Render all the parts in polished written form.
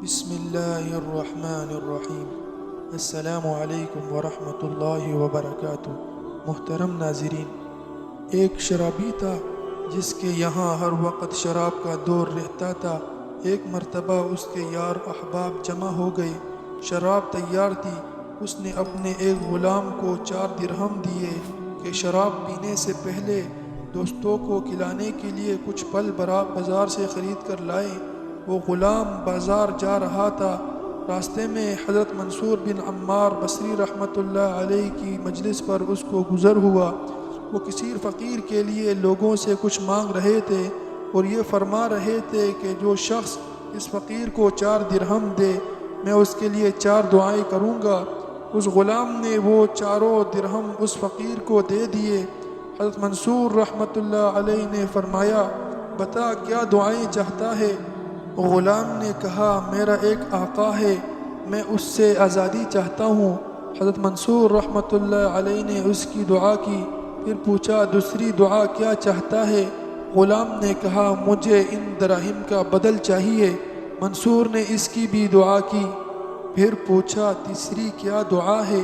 بسم اللہ الرحمن الرحیم۔ السلام علیکم ورحمۃ اللہ وبرکاتہ۔ محترم ناظرین، ایک شرابی تھا جس کے یہاں ہر وقت شراب کا دور رہتا تھا۔ ایک مرتبہ اس کے یار احباب جمع ہو گئے، شراب تیار تھی۔ اس نے اپنے ایک غلام کو 4 درہم دیے کہ شراب پینے سے پہلے دوستوں کو کھلانے کے لیے کچھ پھل بازار سے خرید کر لائے۔ وہ غلام بازار جا رہا تھا، راستے میں حضرت منصور بن عمار بصری رحمۃ اللہ علیہ کی مجلس پر اس کو گزر ہوا۔ وہ کسی فقیر کے لیے لوگوں سے کچھ مانگ رہے تھے اور یہ فرما رہے تھے کہ جو شخص اس فقیر کو 4 درہم دے، میں اس کے لیے 4 دعائیں کروں گا۔ اس غلام نے وہ 4 درہم اس فقیر کو دے دیے۔ حضرت منصور رحمۃ اللہ علیہ نے فرمایا، بتا کیا دعائیں چاہتا ہے؟ غلام نے کہا، میرا ایک آقا ہے، میں اس سے آزادی چاہتا ہوں۔ حضرت منصور رحمۃ اللہ علیہ نے اس کی دعا کی، پھر پوچھا دوسری دعا کیا چاہتا ہے؟ غلام نے کہا، مجھے ان دراہم کا بدل چاہیے۔ منصور نے اس کی بھی دعا کی، پھر پوچھا تیسری کیا دعا ہے؟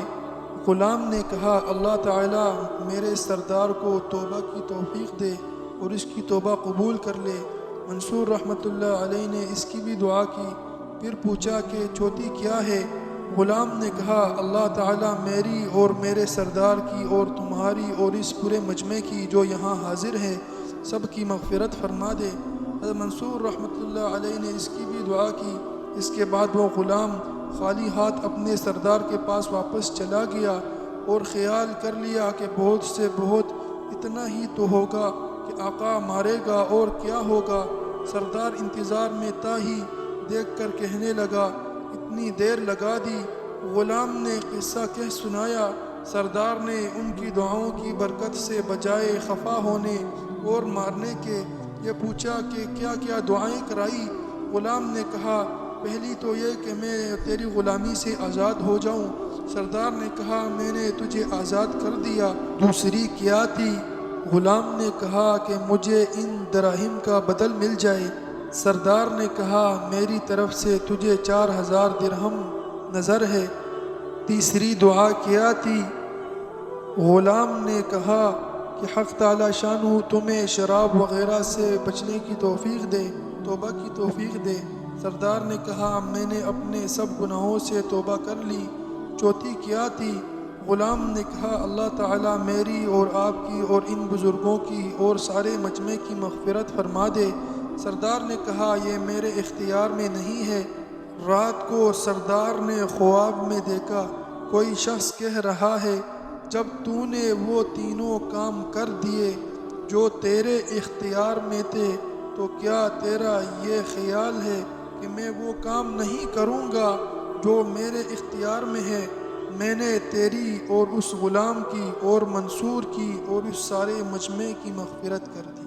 غلام نے کہا، اللہ تعالیٰ میرے سردار کو توبہ کی توفیق دے اور اس کی توبہ قبول کر لے۔ منصور رحمۃ اللہ علیہ نے اس کی بھی دعا کی، پھر پوچھا کہ چوتھی کیا ہے؟ غلام نے کہا، اللہ تعالیٰ میری اور میرے سردار کی اور تمہاری اور اس پورے مجمع کی جو یہاں حاضر ہے سب کی مغفرت فرما دے۔ حضرت منصور رحمۃ اللہ علیہ نے اس کی بھی دعا کی۔ اس کے بعد وہ غلام خالی ہاتھ اپنے سردار کے پاس واپس چلا گیا اور خیال کر لیا کہ بہت سے بہت اتنا ہی تو ہوگا کہ آقا مارے گا اور کیا ہوگا۔ سردار انتظار میں تھا ہی دیکھ کر کہنے لگا، اتنی دیر لگا دی۔ غلام نے قصہ کہہ سنایا۔ سردار نے ان کی دعاؤں کی برکت سے بجائے خفا ہونے اور مارنے کے یہ پوچھا کہ کیا کیا دعائیں کرائی؟ غلام نے کہا، پہلی تو یہ کہ میں تیری غلامی سے آزاد ہو جاؤں۔ سردار نے کہا، میں نے تجھے آزاد کر دیا۔ دوسری کیا تھی؟ غلام نے کہا کہ مجھے ان دراہم کا بدل مل جائے۔ سردار نے کہا، میری طرف سے تجھے 4000 درہم نظر ہے۔ تیسری دعا کیا تھی؟ غلام نے کہا کہ حق تعالی شانہ تمہیں شراب وغیرہ سے بچنے کی توفیق دے، توبہ کی توفیق دے۔ سردار نے کہا، میں نے اپنے سب گناہوں سے توبہ کر لی۔ چوتھی کیا تھی؟ غلام نے کہا، اللہ تعالیٰ میری اور آپ کی اور ان بزرگوں کی اور سارے مجمع کی مغفرت فرما دے۔ سردار نے کہا، یہ میرے اختیار میں نہیں ہے۔ رات کو سردار نے خواب میں دیکھا، کوئی شخص کہہ رہا ہے، جب تو نے وہ تینوں کام کر دیے جو تیرے اختیار میں تھے تو کیا تیرا یہ خیال ہے کہ میں وہ کام نہیں کروں گا جو میرے اختیار میں ہے؟ میں نے تیری اور اس غلام کی اور منصور کی اور اس سارے مجمع کی مغفرت کر دی۔